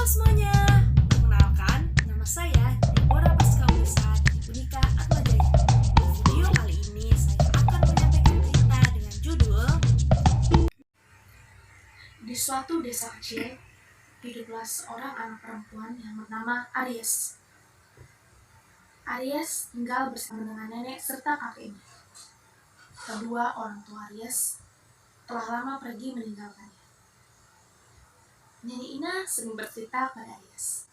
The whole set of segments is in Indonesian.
semuanya, perkenalkan nama saya Deborah Pascaulisa dari Unika Atmajaya. Di video kali ini saya akan menyampaikan cerita dengan judul Di suatu desa kecil, hiduplah seorang anak perempuan yang bernama Aries. Aries tinggal bersama dengan nenek serta kakeknya. Kedua orang tua Aries telah lama pergi meninggalkannya. Nenek Ina sering bercerita pada Aries,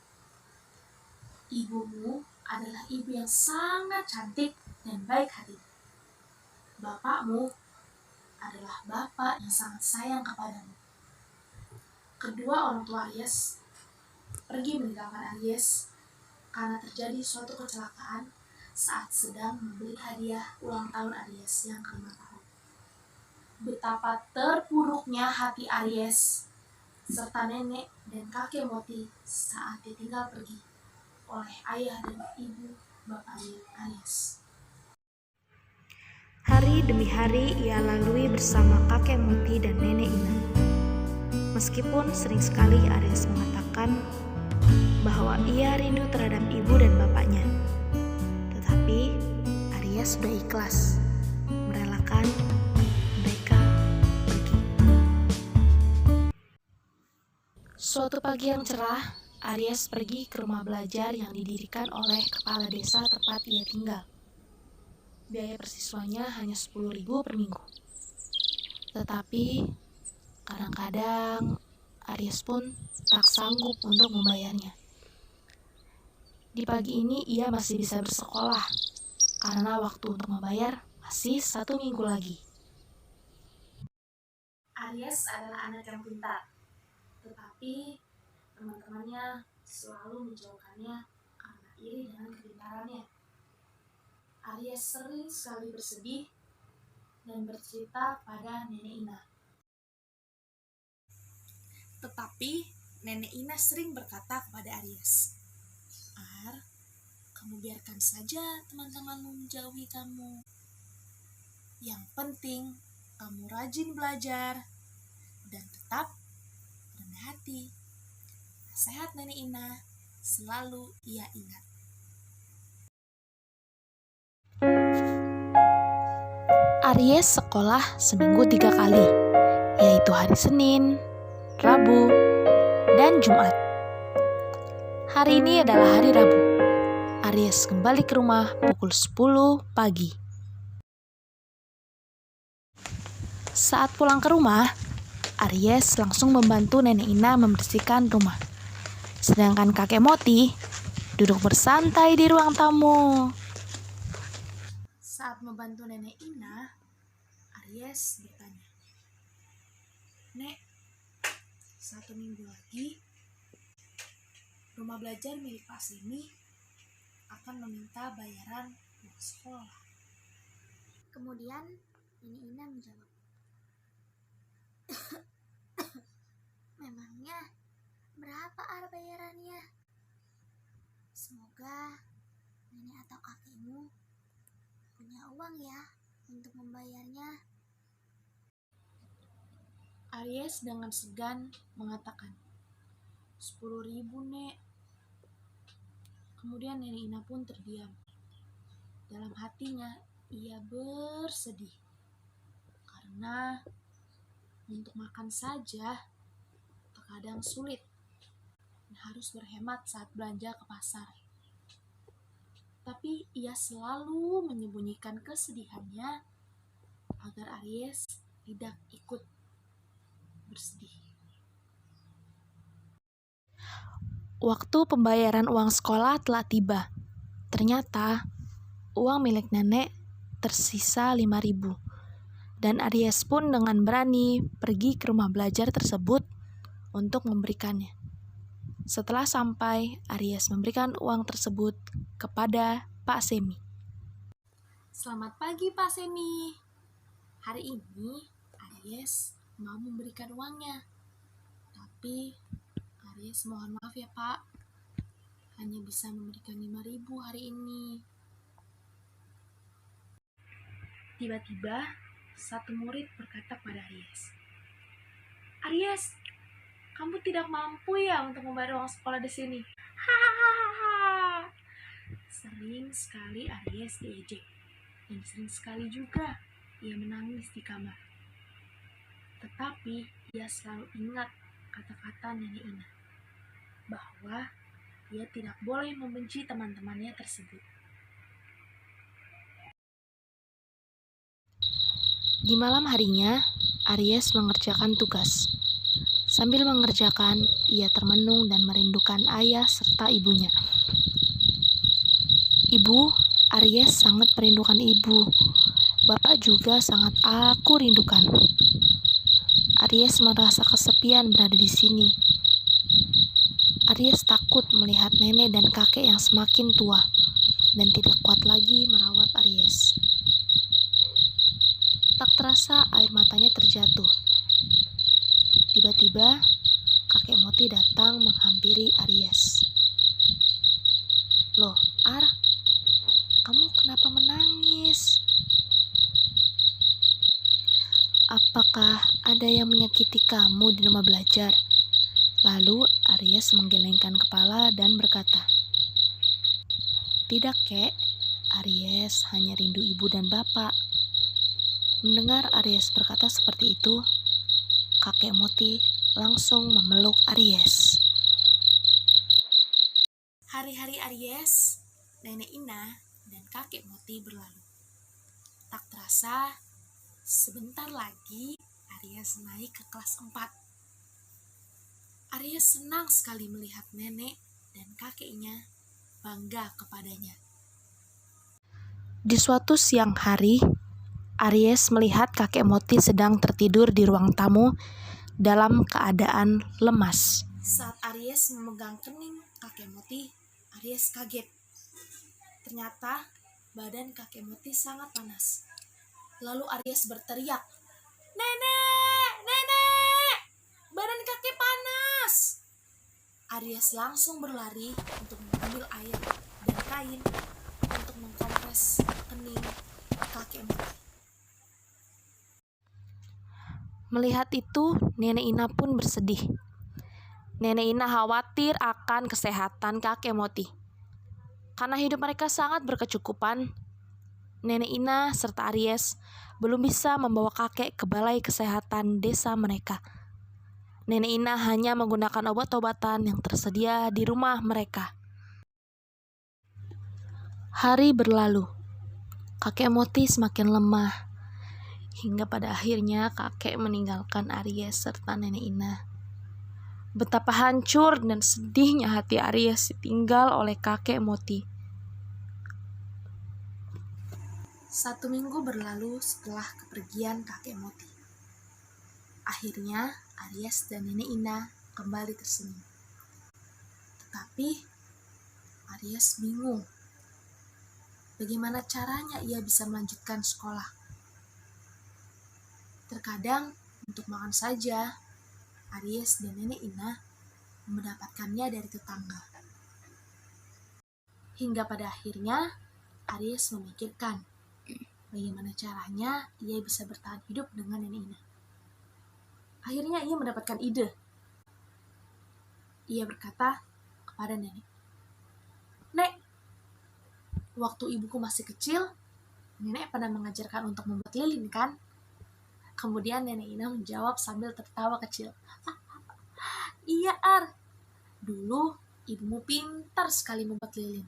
"Ibumu adalah ibu yang sangat cantik dan baik hati. Bapakmu adalah bapak yang sangat sayang kepadamu." Kedua orang tua Aries pergi meninggalkan Aries karena terjadi suatu kecelakaan saat sedang membeli hadiah ulang tahun Aries yang ke-5 tahun. Betapa terpuruknya hati Aries serta nenek dan kakek Moti saat ditinggal pergi oleh ayah dan ibu bapaknya Aries. Hari demi hari ia lalui bersama kakek Moti dan nenek Ina. Meskipun sering sekali Aries mengatakan bahwa ia rindu terhadap ibu dan bapaknya, tetapi Aries sudah ikhlas merelakan mereka pergi. Suatu pagi yang cerah, Aries pergi ke rumah belajar yang didirikan oleh kepala desa tempat ia tinggal. Biaya persiswanya hanya 10.000 per minggu. Tetapi kadang-kadang Aries pun tak sanggup untuk membayarnya. Di pagi ini ia masih bisa bersekolah karena waktu untuk membayar masih 1 minggu lagi. Aries adalah anak yang pintar, tetapi teman-temannya selalu menjauhkannya karena iri dengan kepintarannya. Aries sering sekali bersedih dan bercerita pada nenek Ina. Tetapi nenek Ina sering berkata kepada Aries, "Kamu biarkan saja teman-temanmu menjauhi kamu. Yang penting kamu rajin belajar dan tetap rendah hati." Nasihat nenek Ina selalu ia ingat. Aries sekolah seminggu 3 kali, yaitu hari Senin, Rabu, dan Jumat. Hari ini adalah hari Rabu. Aries kembali ke rumah pukul 10 pagi. Saat pulang ke rumah, Aries langsung membantu nenek Ina membersihkan rumah. Sedangkan kakek Moti duduk bersantai di ruang tamu. Saat membantu nenek Ina, Aries bertanya, "Nek, 1 minggu lagi rumah belajar milik Pak Semi akan meminta bayaran uang sekolah." Kemudian Nenek Ina menjawab, "Memangnya berapa bayarannya? Semoga nenek atau kakekmu punya uang ya untuk membayarnya." Aries dengan segan mengatakan, 10.000 Nek. Kemudian nenek Ina pun terdiam. Dalam hatinya ia bersedih karena untuk makan saja terkadang sulit dan harus berhemat saat belanja ke pasar. Tapi ia selalu menyembunyikan kesedihannya agar Aries tidak ikut bersedih. Waktu pembayaran uang sekolah telah tiba. Ternyata uang milik nenek tersisa 5.000. Dan Aries pun dengan berani pergi ke rumah belajar tersebut untuk memberikannya. Setelah sampai, Aries memberikan uang tersebut kepada Pak Semi. "Selamat pagi Pak Semi. Hari ini Aries mau memberikan uangnya. Tapi Aries mohon maaf ya Pak, hanya bisa memberikan 5.000 hari ini." Tiba-tiba satu murid berkata pada Aries, "Aries, Kamu tidak mampu ya untuk membayar uang sekolah di sini. Hahaha. Sering sekali Aries diejek, dan sering sekali juga ia menangis di kamar. Tetapi ia selalu ingat kata-kata Nenek Ina, bahwa ia tidak boleh membenci teman-temannya tersebut. Di malam harinya, Aries mengerjakan tugas. Sambil mengerjakan, ia termenung dan merindukan ayah serta ibunya. Ibu, Aries sangat merindukan ibu. Bapak juga sangat aku rindukan. Aries merasa kesepian berada di sini. Aries takut melihat nenek dan kakek yang semakin tua dan tidak kuat lagi merawat Aries. Tak terasa air matanya terjatuh. Tiba-tiba, kakek Moti datang menghampiri Aries. Loh, Ar, kamu kenapa menangis? Apakah ada yang menyakiti kamu di rumah belajar? Lalu Aries menggelengkan kepala dan berkata, Tidak, Kek. Aries hanya rindu ibu dan bapak. Mendengar Aries berkata seperti itu, kakek Moti langsung memeluk Aries. Hari-hari Aries, Nenek Ina, dan kakek Moti berlalu. Tak terasa, sebentar lagi Aries naik ke kelas 4. Aries senang sekali melihat nenek dan kakeknya bangga kepadanya. Di suatu siang hari, Aries melihat kakek Moti sedang tertidur di ruang tamu dalam keadaan lemas. Saat Aries memegang kening kakek Moti, Aries kaget. Ternyata badan kakek Moti sangat panas. Lalu Aries berteriak, Nenek! Nenek! Badan kakek panas! Aries langsung berlari untuk mengambil air dan kain untuk mengkompres kening kakek Moti. Melihat itu, Nenek Ina pun bersedih. Nenek Ina khawatir akan kesehatan kakek Moti. Karena hidup mereka sangat berkecukupan, Nenek Ina serta Aries belum bisa membawa kakek ke balai kesehatan desa mereka. Nenek Ina hanya menggunakan obat-obatan yang tersedia di rumah mereka. Hari berlalu. Kakek Moti semakin lemah. Hingga pada akhirnya kakek meninggalkan Aries serta Nenek Ina. Betapa hancur dan sedihnya hati Aries ditinggal oleh kakek Moti. 1 minggu berlalu setelah kepergian kakek Moti. Akhirnya Aries dan Nenek Ina kembali tersenyum. Tetapi Aries bingung. Bagaimana caranya ia bisa melanjutkan sekolah? Terkadang untuk makan saja, Aries dan Nenek Ina mendapatkannya dari tetangga. Hingga pada akhirnya, Aries memikirkan bagaimana caranya ia bisa bertahan hidup dengan Nenek Ina. Akhirnya ia mendapatkan ide. Ia berkata kepada Nenek, Nek, waktu ibuku masih kecil, Nenek pernah mengajarkan untuk membuat lilin kan? Kemudian Nenek Ina menjawab sambil tertawa kecil. Iya, Ar. Dulu ibumu pintar sekali membuat lilin.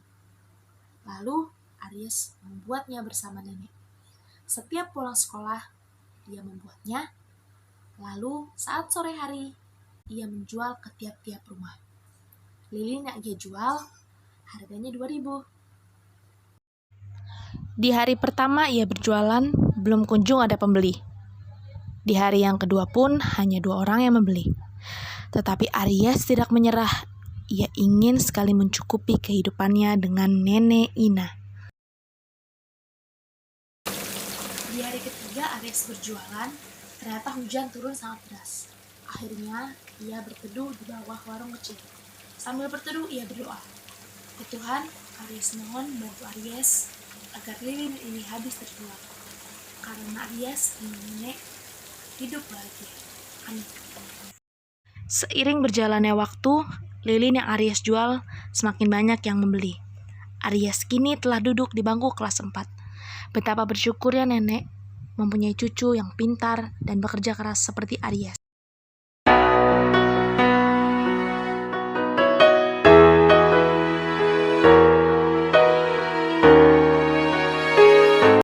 Lalu Aries membuatnya bersama nenek. Setiap pulang sekolah, dia membuatnya. Lalu saat sore hari, ia menjual ke tiap-tiap rumah. Lilin yang ia jual harganya 2.000. Di hari pertama ia berjualan, belum kunjung ada pembeli. Di hari yang kedua pun hanya 2 orang yang membeli. Tetapi Aries tidak menyerah. Ia ingin sekali mencukupi kehidupannya dengan Nenek Ina. Di hari ketiga Aries berjualan, ternyata hujan turun sangat deras. Akhirnya ia berteduh di bawah warung kecil. Sambil berteduh ia berdoa, Ya Tuhan, Aries mohon bantu Aries agar lilin ini habis terjual. Karena Aries ingin nenek hidup bahagia. Amin. Seiring berjalannya waktu, lilin yang Aries jual semakin banyak yang membeli. Aries kini telah duduk di bangku kelas 4. Betapa bersyukurnya nenek mempunyai cucu yang pintar dan bekerja keras seperti Aries.